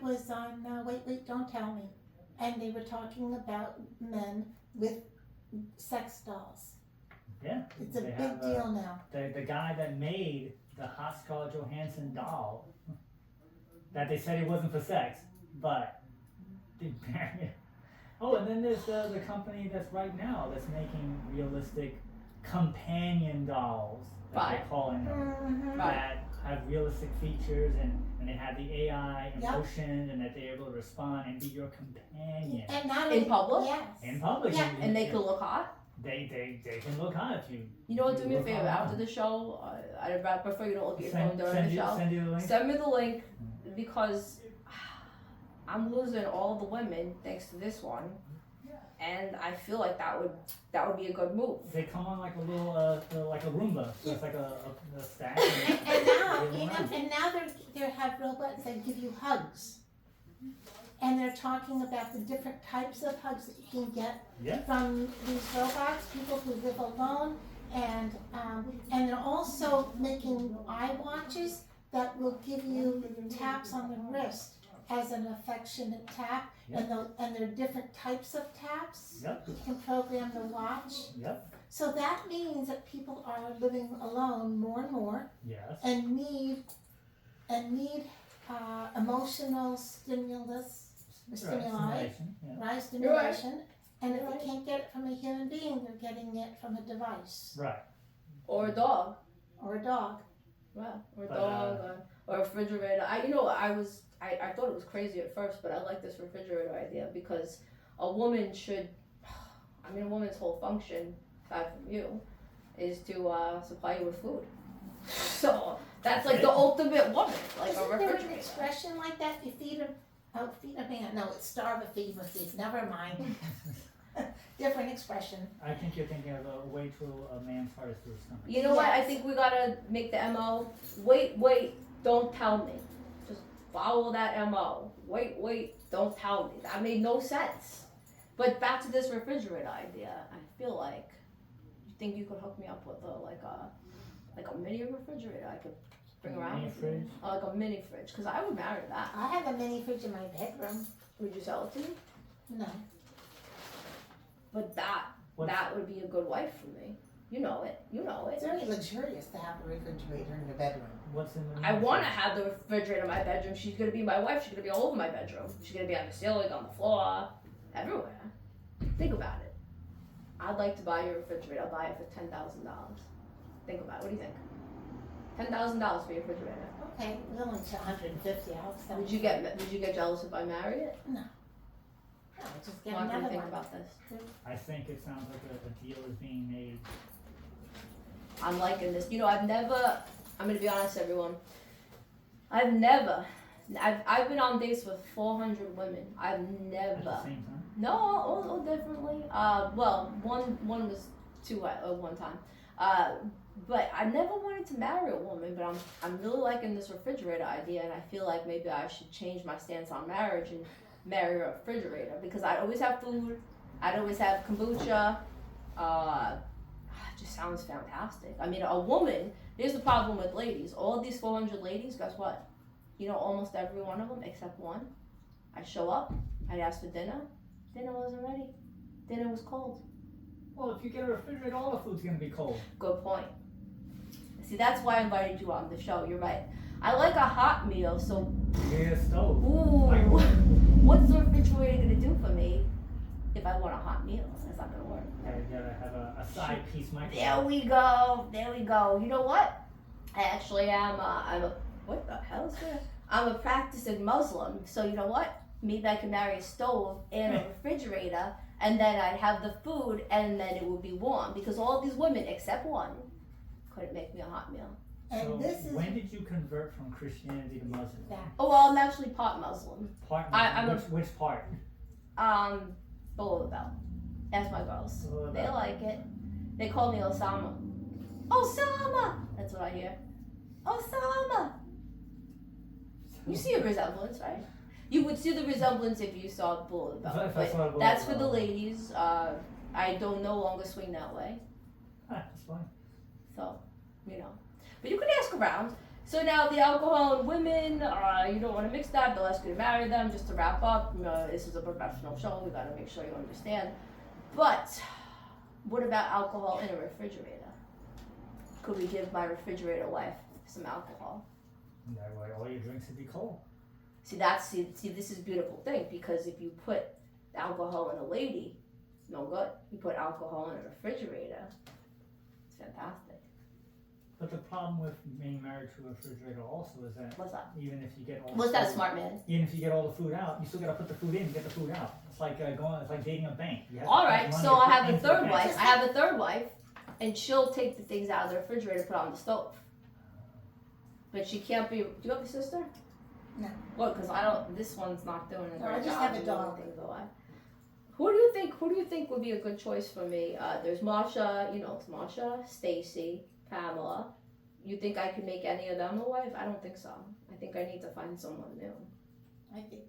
was on, wait, don't tell me. And they were talking about men with sex dolls. Yeah. It's a They big have, deal now. The guy that made the hot Scarlett Johansson doll, that they said it wasn't for sex, but they oh, and then there's the company that's right now that's making realistic companion dolls that Right. they're calling them. Mm-hmm. Right. That have realistic features and they have the AI Yep. emotion and that they're able to respond and be your companion And not In public? Yes. in public. Yeah. And they could look hot. They can look hot if you. You know what? Do me a look favor. hot. After the show, I'd prefer you don't look at your phone Send, during send, the you, show. send you the link. Send me the link because I'm losing all the women thanks to this one, and I feel like that would be a good move. They come on like a little, like a Roomba. So it's like a stack. And now, They you know, around. and now they have robots that give you hugs. And they're talking about the different types of hugs that you can get Yeah. from these robots, people who live alone, and they're also making eye watches that will give you taps on the wrist as an affectionate tap, and there are different types of taps. Yep. You can program the watch. Yep. So that means that people are living alone more and more, Yes. and need emotional stimuli, Stimulation. Yeah. right? Stimulation. And if they can't get it from a human being, they're getting it from a device Right. Or a dog. or a dog. Wow. Or a But, dog. Or a refrigerator. I thought it was crazy at first, but I like this refrigerator idea because a woman should, a woman's whole function, aside from you, is to supply you with food. So that's like the ultimate woman, like a Isn't there an refrigerator. expression like that? You feed a man. No, it's starve a feed a feed. Never mind. Different expression. I think you're thinking of a way to a man's heart is through his stomach. You know what? I Yes. think we gotta make the MO. Wait, don't tell me. Just follow that MO. Wait, don't tell me. That made no sense. But back to this refrigerator idea. I feel like you think you could hook me up with a mini refrigerator I could bring A around mini with me? fridge? Like a mini fridge, because I would marry that. I have a mini fridge in my bedroom. Would you sell it to me? No. But that would be a good wife for me. You know it. It's very luxurious to have a refrigerator in your bedroom. What's in the I want to fridge? have the refrigerator in my bedroom. She's gonna be my wife. She's gonna be all over my bedroom. She's gonna be on the ceiling, on the floor, everywhere. Think about it. I'd like to buy your refrigerator. I'll buy it for $10,000. Think about it. What do you think? $10,000 for your refrigerator. Okay, we're only to 150. I'll accept. Would you get jealous if I married it? No, just get What do you another think one. about this? I think it sounds like a deal is being made. I'm liking this. I'm gonna be honest, everyone. I've been on dates with 400 women. I've At the never. same time. No, all differently. Well, one was two at one time. But I never wanted to marry a woman, but I'm really liking this refrigerator idea, and I feel like maybe I should change my stance on marriage and marry a refrigerator because I'd always have food. I'd always have kombucha. It just sounds fantastic. A woman. Here's the problem with ladies. All these 400 ladies, guess what? Almost every one of them except one. I show up. I'd ask for dinner. Dinner wasn't ready. Dinner was cold. Well, if you get a refrigerator, all the food's gonna be cold. Good point. See, that's why I invited you on the show. You're right. I like a hot meal, so You get a stove. ooh, Microwave. what's the refrigerator gonna do for me if I want a hot meal? That's not gonna work. Yeah, you gotta have a side piece microwave. There we go. There we go. You know what? I actually am. What the hell is that? I'm a practicing Muslim, so you know what? Maybe I could marry a stove and a refrigerator, and then I'd have the food, and then it would be warm because all these women, except one, couldn't make me a hot meal. And So this is when did you convert from Christianity to Muslim? that. Oh well, I'm actually part Muslim. Part I'm a- which part? Below the belt. Ask my girls. Below the They belt. like it. They call me Osama. Osama! That's what I hear. Osama! You see a resemblance, right? You would see the resemblance if you saw below the belt. If I saw But below that's the for the belt. ladies. I don't no longer swing that way. That's fine. So, But you could ask around. So now the alcohol and women, you don't want to mix that. They'll ask you to marry them. Just to wrap up, this is a professional show. We got to make sure you understand. But what about alcohol in a refrigerator? Could we give my refrigerator wife some alcohol? That way all your drinks would be cold. See, this is a beautiful thing because if you put alcohol in a lady, no good. You put alcohol in a refrigerator, it's fantastic. But the problem with being married to a refrigerator also is that What's that? even if you get all What's the that, food, smart man? even if you get all the food out, you still gotta put the food in and get the food out. It's like it's like dating a bank. You have to All put right, money so I put have a into the third bank. wife. I have a third wife, and she'll take the things out of the refrigerator, put on the stove. But she can't be. Do you have a sister? No. What? Because I don't. This one's not doing a No, I great just job have a of dog. moving things away. Who do you think would be a good choice for me? There's Marsha. It's Marsha, Stacy, Pamela. You think I could make any of them a wife? I don't think so. I think I need to find someone new. I think.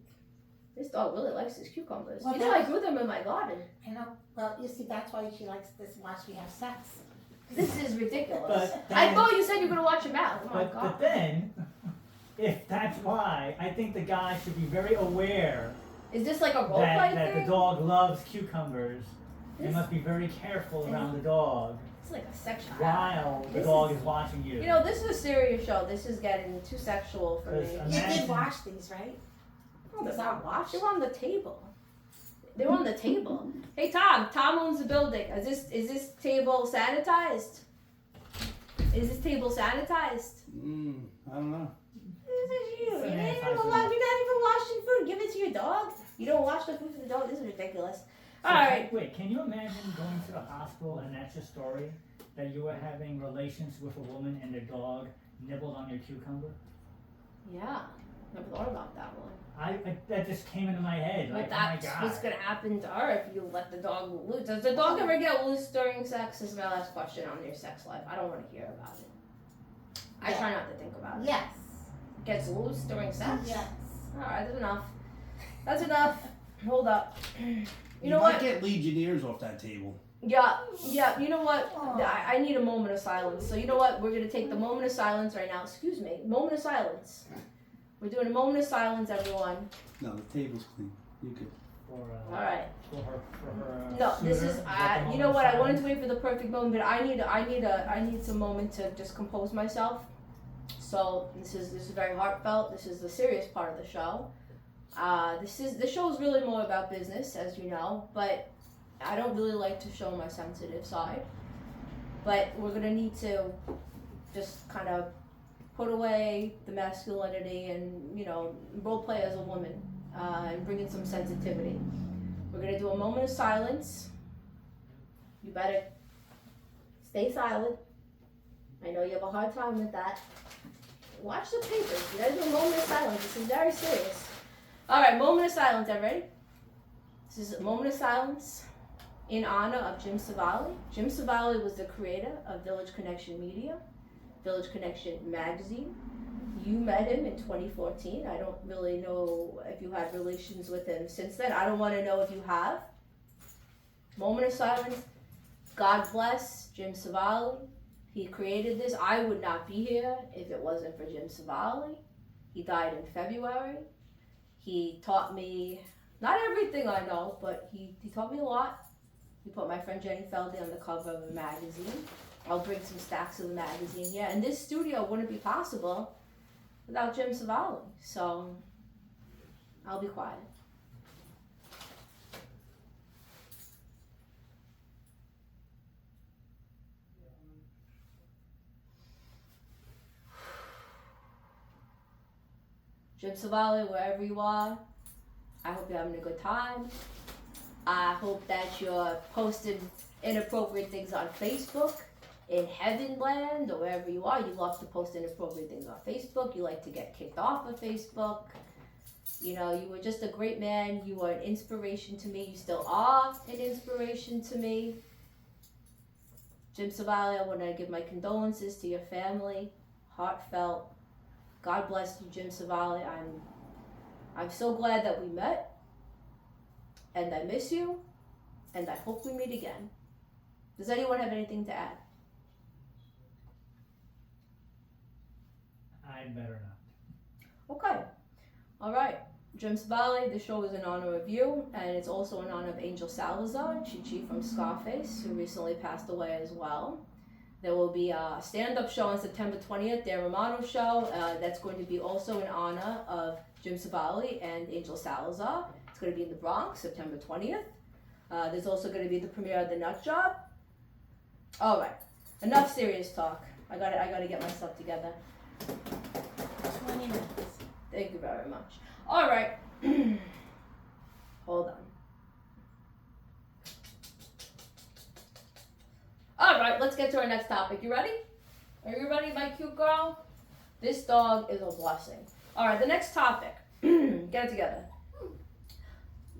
This dog really likes his cucumbers. Well, I grew them in my garden. I know. Well, you see, that's why she likes this. Watch me have sex. This is ridiculous. But I then- thought you said you were gonna watch him out. Oh my But god. then if that's why, I think the guy should be very aware Is this like a role that, play that the thing? dog loves cucumbers. They This- must be very careful around the dog It's like a sexual. while the This dog is- is watching you. You know, this is a serious show. This is getting too sexual for me. Because You Imagine- did wash these, right? Oh, they're Is not that washed. They were on the table. They were on the table. Hey Tom. Tom owns the building. Is this table sanitized? Is this table sanitized? I don't know. This is you. You're not Sanitized. even washing food. Give it to your dog. You don't wash the food for the dog. This is ridiculous. So All right. Wait, can you imagine going to the hospital and that's your story? That you were having relations with a woman and their dog nibbled on your cucumber? Yeah. Never thought about that one. That just came into my head. But Like, oh my that's god. what's gonna happen to her if you let the dog loose. Does the dog ever get loose during sex? This is my last question on your sex life. I don't want to hear about it. I try not to think about it. Yes. Gets loose during sex? Yes. Alright, that's enough. That's enough. Hold up. You know might what? get Legionnaires off that table. Yeah, you know what? Aw. I need a moment of silence. So you know what? We're gonna take the moment of silence right now. Excuse me. Moment of silence. We're doing a moment of silence, everyone. No, the table's clean. You could. Alright. For her. No, this suitor, is. the moment You know of what? I wanted to silence? wait for the perfect moment, but I need some moment to just compose myself. So this is very heartfelt. This is the serious part of the show. The show is really more about business, as you know, but I don't really like to show my sensitive side. But we're gonna need to just kind of put away the masculinity and role play as a woman and bring in some sensitivity. We're gonna do a moment of silence. You better stay silent. I know you have a hard time with that. Watch the papers. You gotta do a moment of silence. This is very serious. Alright, moment of silence, everybody. This is a moment of silence in honor of Jim Savali. Jim Savali was the creator of Village Connection Media, Village Connection Magazine. You met him in 2014. I don't really know if you had relations with him since then. I don't want to know if you have. Moment of silence. God bless Jim Savali. He created this. I would not be here if it wasn't for Jim Savali. He died in February. He taught me, not everything I know, but he taught me a lot. He put my friend Jenny Feldy on the cover of a magazine. I'll bring some stacks of the magazine here. And this studio wouldn't be possible without Jim Savali. So I'll be quiet. Jim Savali, wherever you are, I hope you're having a good time. I hope that you're posting inappropriate things on Facebook, in Heavenland, or wherever you are. You love to post inappropriate things on Facebook. You like to get kicked off of Facebook. You know, you were just a great man. You were an inspiration to me. You still are an inspiration to me. Jim Savali, I want to give my condolences to your family. Heartfelt. God bless you, Jim Savali. I'm so glad that we met. And I miss you. And I hope we meet again. Does anyone have anything to add? I'd better not. Okay. All right. Jim Savali, the show is in honor of you, and it's also in honor of Angel Salazar, Chi-Chi from Scarface, who recently passed away as well. There will be a stand-up show on September 20th, Dan Romano show. That's going to be also in honor of Jim Savali and Angel Salazar. It's going to be in the Bronx, September 20th. There's also going to be the premiere of The Nut Job. All right. Enough serious talk. I gotta get myself together. 20 minutes. Thank you very much. All right. Hold on. All right, let's get to our next topic. You ready? Are you ready, my cute girl? This dog is a blessing. All right, the next topic. Get it together.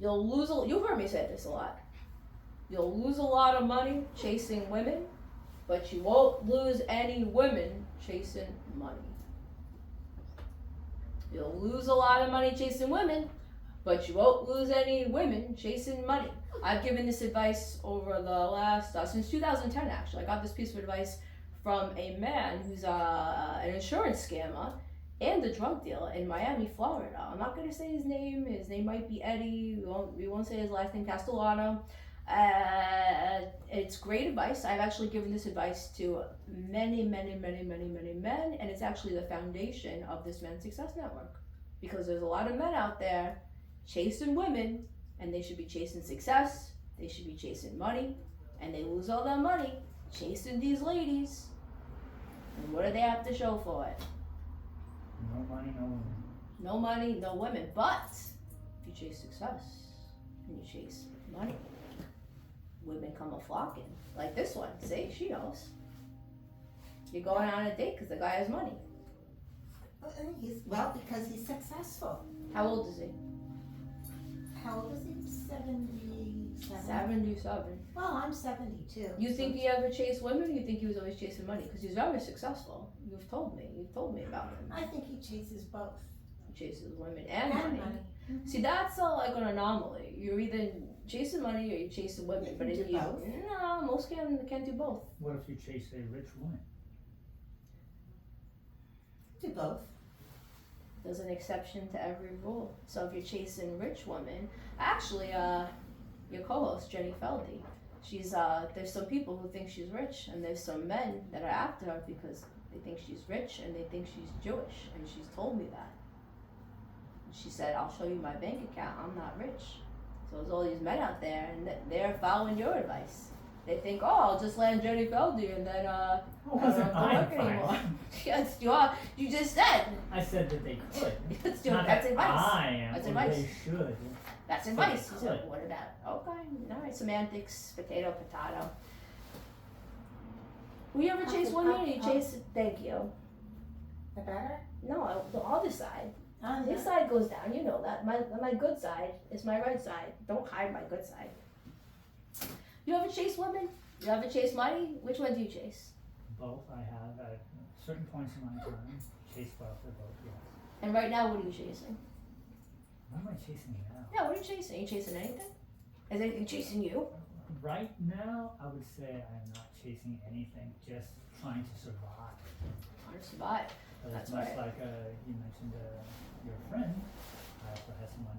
You've heard me say this a lot. You'll lose a lot of money chasing women, but you won't lose any women chasing money. You'll lose a lot of money chasing women, but you won't lose any women chasing money. I've given this advice over the last, since 2010 actually. I got this piece of advice from a man who's an insurance scammer, and the drug dealer in Miami, Florida. I'm not gonna say his name. His name might be Eddie. We won't say his last name, Castellano. It's great advice. I've actually given this advice to many men, and it's actually the foundation of this Men's Success Network. Because there's a lot of men out there chasing women, and they should be chasing success, they should be chasing money, and they lose all their money chasing these ladies. And what do they have to show for it? No money, no women. No money, no women. But if you chase success and you chase money, women come a flocking. Like this one. See, she knows. You're going on a date because the guy has money. Because he's successful. How old is he? How old is he? 77. 77. Well, I'm 72. You think he ever chased women, or you think he was always chasing money? Because he's very successful. You've told me about him. I think he chases both. He chases women and money. See, that's like an anomaly. You're either chasing money or you're chasing women. You But can if do you, both. no, most can't do both. What if you chase a rich woman? Do both. There's an exception to every rule. So if you're chasing rich women, actually, your co-host Jenny Feldy, she's there's some people who think she's rich, and there's some men that are after her because they think she's rich and they think she's Jewish, and she's told me that. She said, "I'll show you my bank account. I'm not rich." So there's all these men out there, and they're following your advice. They think, "Oh, I'll just land Jenny Feldy, and then I don't have to work anymore." Yes, you are. You just said. I said that they could. That's Not that's that advice. I am, That's or advice. they should. That's But advice. they He said, could. what about? Okay, all right, semantics, potato. Will you ever chase women or you chase? Thank you. The better? No, the other side. Oh, This side goes down. You know that. My good side is my right side. Don't hide my good side. You ever chase women? You ever chase money? Which one do you chase? Both I have at certain points in my time. Chase both or both, yes. And right now, what are you chasing? What am I chasing now? Yeah, what are you chasing? Are you chasing anything? Is anything chasing you? Right now, I would say I'm not chasing anything, just trying to survive. Trying to survive. But That's it's much right. like you mentioned your friend. I also had someone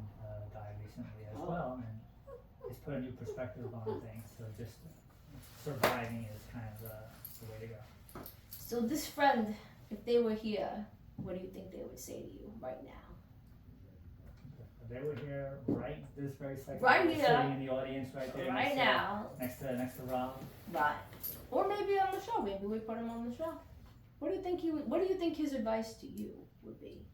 die recently as Oh. well, and it's put a new perspective on things. So just surviving is kind of the way to go. So this friend, if they were here, what do you think they would say to you right now? If they were here right this very second, Right here. sitting in the audience right there, Right now. next to Rob. Right. Or maybe on the show. Maybe we put him on the show. What do you think his advice to you would be?